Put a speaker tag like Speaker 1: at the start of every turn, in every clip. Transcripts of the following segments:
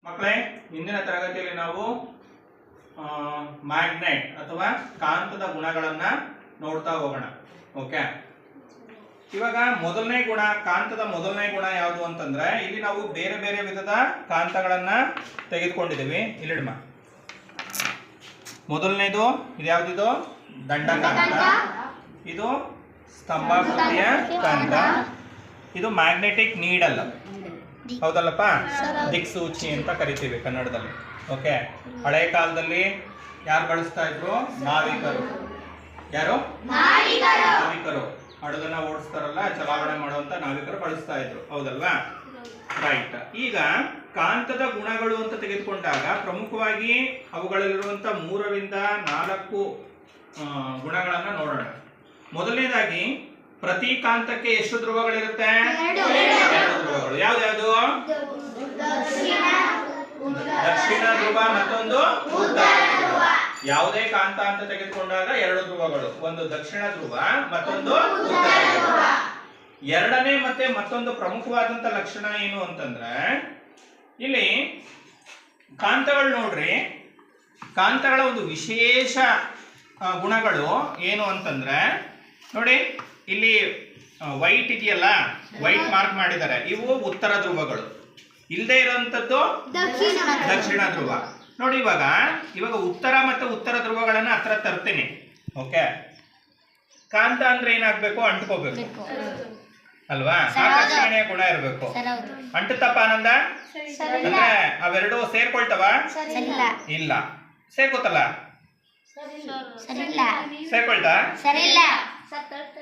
Speaker 1: ಮಕ್ಕಳೇ, ಇಂದಿನ ತರಗತಿಯಲ್ಲಿ ನಾವು ಮ್ಯಾಗ್ನೆಟ್ ಅಥವಾ ಕಾಂತದ ಗುಣಗಳನ್ನ ನೋಡ್ತಾ ಹೋಗೋಣ. ಓಕೆ, ಇವಾಗ ಮೊದಲನೇ ಗುಣ, ಕಾಂತದ ಮೊದಲನೇ ಗುಣ ಯಾವುದು ಅಂತಂದ್ರೆ, ಇಲ್ಲಿ ನಾವು ಬೇರೆ ಬೇರೆ ವಿಧದ ಕಾಂತಗಳನ್ನ ತೆಗೆದುಕೊಂಡಿದ್ದೀವಿ. ಇಲ್ಲಿಡಮ್ಮ. ಮೊದಲನೇದು ಇದು ಯಾವ್ದಿದು? ದಂಡಕಾಂತ. ಇದು ಸ್ತಂಭಾಕೃತಿಯ ಕಾಂತ. ಇದು ಮ್ಯಾಗ್ನೆಟಿಕ್ ನೀಡಲ್, ಹೌದಲ್ಲಪ್ಪ? ದಿಕ್ಸೂಚಿ ಅಂತ ಕರಿತೀವಿ ಕನ್ನಡದಲ್ಲಿ. ಓಕೆ, ಹಳೆ ಕಾಲದಲ್ಲಿ ಯಾರು ಬಳಸ್ತಾ ಇದ್ರು? ನಾವಿಕರು. ಯಾರು? ನಾವಿಕರು. ಹಡಗನ್ನ ಓಡಿಸ್ತಾರಲ್ಲ, ಚಲಾವಣೆ ಮಾಡುವಂತ ನಾವಿಕರು ಬಳಸ್ತಾ ಇದ್ರು, ಹೌದಲ್ವಾ? ರೈಟ್. ಈಗ ಕಾಂತದ ಗುಣಗಳು ಅಂತ ತೆಗೆದುಕೊಂಡಾಗ ಪ್ರಮುಖವಾಗಿ ಅವುಗಳಲ್ಲಿರುವಂತ 3 ರಿಂದ 4 ಗುಣಗಳನ್ನ ನೋಡೋಣ. ಮೊದಲನೇದಾಗಿ, ಪ್ರತಿ ಕಾಂತಕ್ಕೆ ಎಷ್ಟು ಧ್ರುವಗಳಿರುತ್ತೆ? 2 ಧ್ರುವಗಳು. ಯಾವ್ದು? ದಕ್ಷಿಣ ಧ್ರುವ, ಮತ್ತೊಂದು ಉತ್ತರ ಧ್ರುವ. ಯಾವುದೇ ಕಾಂತ ಅಂತ ತೆಗೆದುಕೊಂಡಾಗ 2 ಧ್ರುವಗಳು, ಒಂದು ದಕ್ಷಿಣ ಧ್ರುವ, ಮತ್ತೊಂದು ಉತ್ತರ ಧ್ರುವ. ಎರಡನೇ ಮತ್ತೆ ಮತ್ತೊಂದು ಪ್ರಮುಖವಾದಂತ ಲಕ್ಷಣ ಏನು ಅಂತಂದ್ರೆ, ಇಲ್ಲಿ ಕಾಂತಗಳು ನೋಡ್ರಿ, ಕಾಂತಗಳ ಒಂದು ವಿಶೇಷ ಗುಣಗಳು ಏನು ಅಂತಂದ್ರೆ, ನೋಡಿ ಇಲ್ಲಿ ವೈಟ್ ಇದೆಯಲ್ಲ, ವೈಟ್ ಮಾರ್ಕ್ ಮಾಡಿದ್ದಾರೆ, ಇವು ಉತ್ತರ ಧ್ರುವಗಳು. ಇಲ್ಲದೆ ಇರುವಂತದ್ದು ದಕ್ಷಿಣ ಧ್ರುವ. ನೋಡಿ, ಇವಾಗ ಉತ್ತರ ಮತ್ತು ಉತ್ತರ ಧ್ರುವಗಳನ್ನ ಹತ್ರ ತರ್ತೀನಿ. ಓಕೆ, ಕಾಂತ ಅಂದ್ರೆ ಏನಾಗ್ಬೇಕು? ಅಂಟ್ಕೋಬೇಕು ಅಲ್ವಾ? ಆಕರ್ಷಣೆಯ ಗುಣ ಇರಬೇಕು. ಅಂಟುತ್ತಪ್ಪ ಆನಂದ? ಅಂದ್ರೆ ಅವೆರಡು ಸೇರ್ಕೊಳ್ತವ? ಇಲ್ಲ. ಸೇರ್ಕೋತಲ್ಲ? ಸೇರ್ಕೊಳ್ತಾ?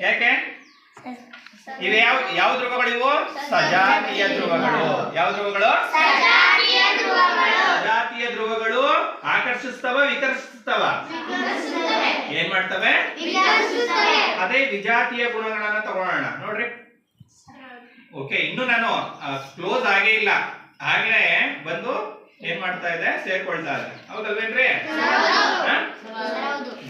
Speaker 1: ಯಾಕೆ? ಇವು ಯಾವ ಧ್ರುವಗಳು? ಇವು ಸಜಾತೀಯ ಧ್ರುವಗಳು. ಯಾವ ಧ್ರುವಗಳು? ಸಜಾತೀಯ ಧ್ರುವಗಳು. ಆಕರ್ಷಿಸ್ತವ, ವಿಕರ್ಷಿಸ್ತವ? ಏನ್ ಮಾಡ್ತವೆ? ಅದೇ ವಿಜಾತೀಯ ಗುಣಗಳನ್ನ ತಗೊಳ್ಳೋಣ. ನೋಡ್ರಿ. ಓಕೆ, ಇನ್ನು ನಾನು ಕ್ಲೋಸ್ ಆಗೇ ಇಲ್ಲ, ಆಗ್ಲೇ ಬಂದು ಏನ್ ಮಾಡ್ತಾ ಇದೆ? ಸೇರ್ಕೊಳ್ತಾ ಇದೆ, ಹೌದಲ್ವೇನ್ರಿ?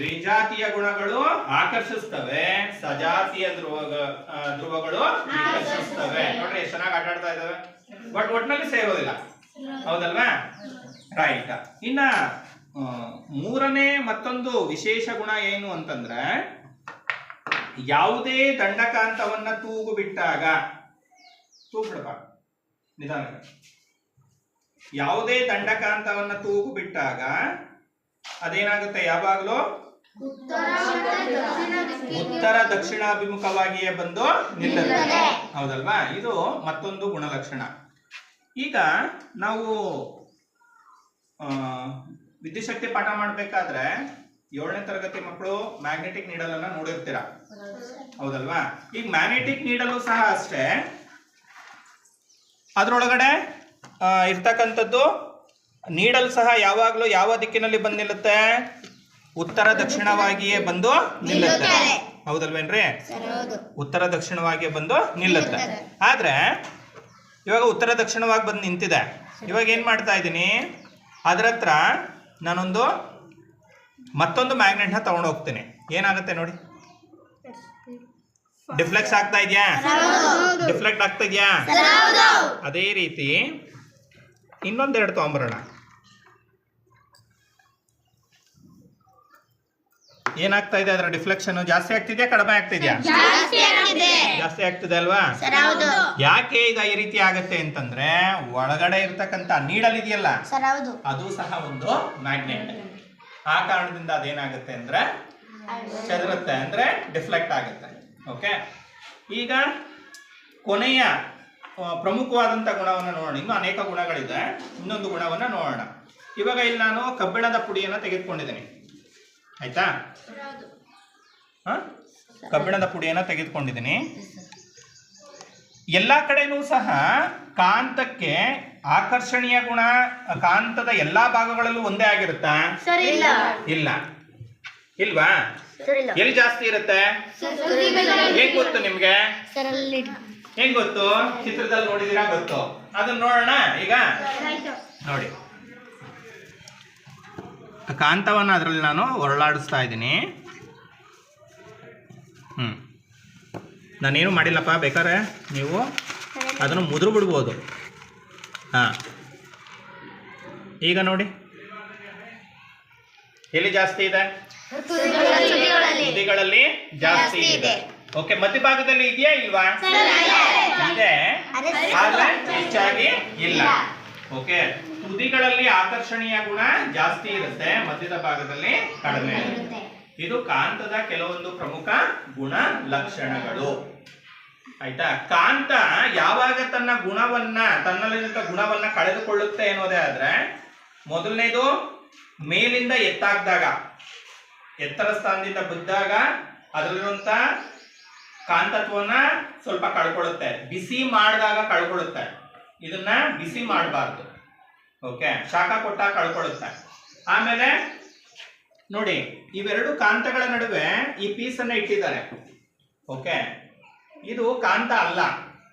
Speaker 1: ವಿಜಾತೀಯ ಗುಣಗಳು ಆಕರ್ಷಿಸ್ತವೆ, ಸಜಾತೀಯ ಧ್ರುವಗಳು ವಿಕರ್ಷಿಸ್ತವೆ. ನೋಡ್ರಿ, ಎಷ್ಟು ಚೆನ್ನಾಗಿ ಆಟ ಆಡ್ತಾ ಇದಾವೆ, ಬಟ್ ಒಟ್ಟಿನಲ್ಲಿ ಸೇರೋದಿಲ್ಲ, ಹೌದಲ್ವಾ? ರೈಟ್. ಇನ್ನ 3ನೇ ಮತ್ತೊಂದು ವಿಶೇಷ ಗುಣ ಏನು ಅಂತಂದ್ರೆ, ಯಾವುದೇ ದಂಡಕಾಂತವನ್ನ ತೂಗು ಬಿಟ್ಟಾಗ, ತೂಗ್ಬಿಡಪ್ಪ ನಿಧಾನಕ್ಕೆ, ಯಾವುದೇ ದಂಡಕಾಂತವನ್ನ ತೂಗು ಬಿಟ್ಟಾಗ ಅದೇನಾಗುತ್ತೆ? ಯಾವಾಗಲೂ ಉತ್ತರ ದಕ್ಷಿಣಾಭಿಮುಖವಾಗಿಯೇ ಬಂದು ನಿಲ್ಲುತ್ತೆ, ಹೌದಲ್ವಾ? ಇದು ಮತ್ತೊಂದು ಗುಣಲಕ್ಷಣ. ಈಗ ನಾವು ವಿದ್ಯುಚ್ಛಕ್ತಿ ಪಾಠ ಮಾಡ್ಬೇಕಾದ್ರೆ 7ನೇ ತರಗತಿ ಮಕ್ಕಳು ಮ್ಯಾಗ್ನೆಟಿಕ್ ನೀಡಲ್ ಅನ್ನ ನೋಡಿರ್ತೀರ, ಹೌದಲ್ವಾ? ಈಗ ಮ್ಯಾಗ್ನೆಟಿಕ್ ನೀಡಲು ಸಹ ಅಷ್ಟೇ, ಅದ್ರೊಳಗಡೆ ಇರ್ತಕ್ಕಂಥದ್ದು ನೀಡಲ್ ಸಹ ಯಾವಾಗಲೂ ಯಾವ ದಿಕ್ಕಿನಲ್ಲಿ ಬಂದು ನಿಲ್ಲುತ್ತೆ? ಉತ್ತರ ದಕ್ಷಿಣವಾಗಿಯೇ ಬಂದು ನಿಲ್ಲುತ್ತೆ, ಹೌದಲ್ವೇನ್ರಿ? ಉತ್ತರ ದಕ್ಷಿಣವಾಗಿಯೇ ಬಂದು ನಿಲ್ಲುತ್ತೆ. ಆದ್ರೆ ಇವಾಗ ಉತ್ತರ ದಕ್ಷಿಣವಾಗಿ ಬಂದು ನಿಂತಿದೆ. ಇವಾಗ ಏನ್ ಮಾಡ್ತಾ ಇದ್ದೀನಿ? ಅದ್ರ ಹತ್ರ ನಾನೊಂದು ಮತ್ತೊಂದು ಮ್ಯಾಗ್ನೆಟ್ನ ತಗೊಂಡು ಹೋಗ್ತೀನಿ. ಏನಾಗುತ್ತೆ ನೋಡಿ? ಡಿಫ್ಲೆಕ್ಸ್ ಆಗ್ತಾ ಇದೆಯಾ? ಡಿಫ್ಲೆಕ್ಟ್ ಆಗ್ತಾ ಇದೆಯಾ? ಅದೇ ರೀತಿ ಇನ್ನೊಂದೆರಡು ತಗೊಂಬರೋಣ. ಏನಾಗ್ತಾ ಇದೆ? ಅದರ ಡಿಫ್ಲೆಕ್ಷನ್ ಜಾಸ್ತಿ ಆಗ್ತಿದ್ಯಾ, ಕಡಿಮೆ ಆಗ್ತಿದ್ಯಾ? ಜಾಸ್ತಿ ಆಗ್ತಿದೆ ಅಲ್ವಾ? ಯಾಕೆ ಈಗ ಈ ರೀತಿ ಆಗತ್ತೆ ಅಂತಂದ್ರೆ, ಒಳಗಡೆ ಇರ್ತಕ್ಕಂಥ ನೀಡಲ್ ಇದೆಯಲ್ಲ, ಅದು ಸಹ ಒಂದು ಮ್ಯಾಗ್ನೆಟ್. ಆ ಕಾರಣದಿಂದ ಅದೇನಾಗುತ್ತೆ ಅಂದ್ರೆ ಚದುರುತ್ತೆ, ಅಂದ್ರೆ ಡಿಫ್ಲೆಕ್ಟ್ ಆಗುತ್ತೆ. ಓಕೆ, ಈಗ ಕೊನೆಯ ಪ್ರಮುಖವಾದಂಥ ಗುಣವನ್ನು ನೋಡೋಣ. ಇನ್ನು ಅನೇಕ ಗುಣಗಳಿದೆ, ಇನ್ನೊಂದು ಗುಣವನ್ನು ನೋಡೋಣ. ಇವಾಗ ಇಲ್ಲಿ ನಾನು ಕಬ್ಬಿಣದ ಪುಡಿಯನ್ನು ತೆಗೆದುಕೊಂಡಿದ್ದೀನಿ, ಆಯ್ತಾ? ಕಬ್ಬಿಣದ ಪುಡಿಯನ್ನು ತೆಗೆದುಕೊಂಡಿದ್ದೀನಿ. ಎಲ್ಲ ಕಡೆನೂ ಸಹ ಕಾಂತಕ್ಕೆ ಆಕರ್ಷಣೀಯ ಗುಣ ಕಾಂತದ ಎಲ್ಲಾ ಭಾಗಗಳಲ್ಲೂ ಒಂದೇ ಆಗಿರುತ್ತಾ? ಇಲ್ಲ. ಇಲ್ವಾ? ಎಲ್ಲಿ ಜಾಸ್ತಿ ಇರುತ್ತೆ? ಹೆಂಗ್ ಗೊತ್ತು ನಿಮ್ಗೆ? ಹೆಂಗ್ ಗೊತ್ತು? ಚಿತ್ರದಲ್ಲಿ ನೋಡಿದಿರಾ? ಗೊತ್ತು. ಅದನ್ನ ನೋಡೋಣ. ಈಗ ನೋಡಿ, ಕಾಂತವನ್ನು ಅದರಲ್ಲಿ ನಾನು ಹೊರಳಾಡಿಸ್ತಾ ಇದ್ದೀನಿ. ನಾನೇನು ಮಾಡಿಲ್ಲಪ್ಪ, ಬೇಕಾದ್ರೆ ನೀವು ಅದನ್ನು ಮುದ್ರು ಬಿಡ್ಬೋದು. ಹಾಂ, ಈಗ ನೋಡಿ ಎಲ್ಲಿ ಜಾಸ್ತಿ ಇದೆ? ತುದಿಗಳಲ್ಲಿ ಜಾಸ್ತಿ ಇದೆ. ಓಕೆ, ಮಧ್ಯಭಾಗದಲ್ಲಿ ಇದೆಯಾ ಇಲ್ವಾ? ಇದೆ, ಆದ್ರೆ ಹೆಚ್ಚಾಗಿ ಇಲ್ಲ. ಓಕೆ, ತುದಿಗಳಲ್ಲಿ ಆಕರ್ಷಣೀಯ ಗುಣ ಜಾಸ್ತಿ ಇರುತ್ತೆ, ಮಧ್ಯದ ಭಾಗದಲ್ಲಿ ಕಡಿಮೆ ಇರುತ್ತೆ. ಇದು ಕಾಂತದ ಕೆಲವೊಂದು ಪ್ರಮುಖ ಗುಣ ಲಕ್ಷಣಗಳು. ಆಯ್ತಾ? ಕಾಂತ ಯಾವಾಗ ತನ್ನಲ್ಲಿರುವಂತ ಗುಣವನ್ನ ಕಳೆದುಕೊಳ್ಳುತ್ತೆ ಅನ್ನೋದೇ ಆದ್ರೆ, ಮೊದಲನೇದು ಮೇಲಿಂದ ಎತ್ತಾಗ್ದಾಗ, ಎತ್ತರ ಸ್ಥಾನದಿಂದ ಬಿದ್ದಾಗ ಅದರಲ್ಲಿರುವಂತ ಕಾಂತತ್ವನ ಸ್ವಲ್ಪ ಕಳ್ಕೊಳ್ಳುತ್ತೆ. ಬಿಸಿ ಮಾಡಿದಾಗ ಕಳ್ಕೊಳ್ಳುತ್ತೆ. ಇದನ್ನ ಬಿಸಿ ಮಾಡಬಾರ್ದು. ಓಕೆ, ಶಾಖ ಕೊಟ್ಟಾಗ ಕಳ್ಕೊಳ್ಳುತ್ತೆ. ಆಮೇಲೆ ನೋಡಿ, ಇವೆರಡು ಕಾಂತಗಳ ನಡುವೆ ಈ ಪೀಸ್ ಅನ್ನ ಇಟ್ಟಿದ್ದಾರೆ. ಓಕೆ, ಇದು ಕಾಂತ ಅಲ್ಲ.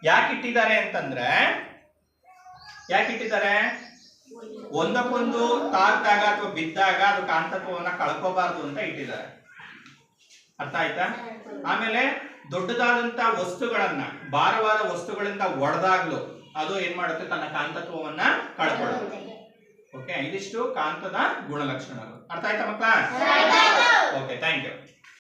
Speaker 1: ಯಾಕೆ ಇಟ್ಟಿದ್ದಾರೆ ಅಂತಂದ್ರೆ, ಒಂದಕ್ಕೊಂದು ತಾಗ್ದಾಗ ಅಥವಾ ಬಿದ್ದಾಗ ಅದು ಕಾಂತತ್ವವನ್ನ ಕಳ್ಕೋಬಾರ್ದು ಅಂತ ಇಟ್ಟಿದ್ದಾರೆ. ಅರ್ಥ ಆಯ್ತಾ? ಆಮೇಲೆ ದೊಡ್ಡದಾದಂತ ವಸ್ತುಗಳನ್ನ, ಭಾರವಾದ ವಸ್ತುಗಳಿಂದ ಒಡೆದಾಗ್ಲು ಅದು ಏನ್ ಮಾಡುತ್ತೆ? ತನ್ನ ಕಾಂತತ್ವವನ್ನ ಕಳ್ಕೊಳ್ಳುತ್ತೆ. ಓಕೆ, ಇದಿಷ್ಟು ಕಾಂತದ ಗುಣಲಕ್ಷಣಗಳು. ಅರ್ಥ ಆಯ್ತಾ ಮಕ್ಕಳ? Okay, thank you.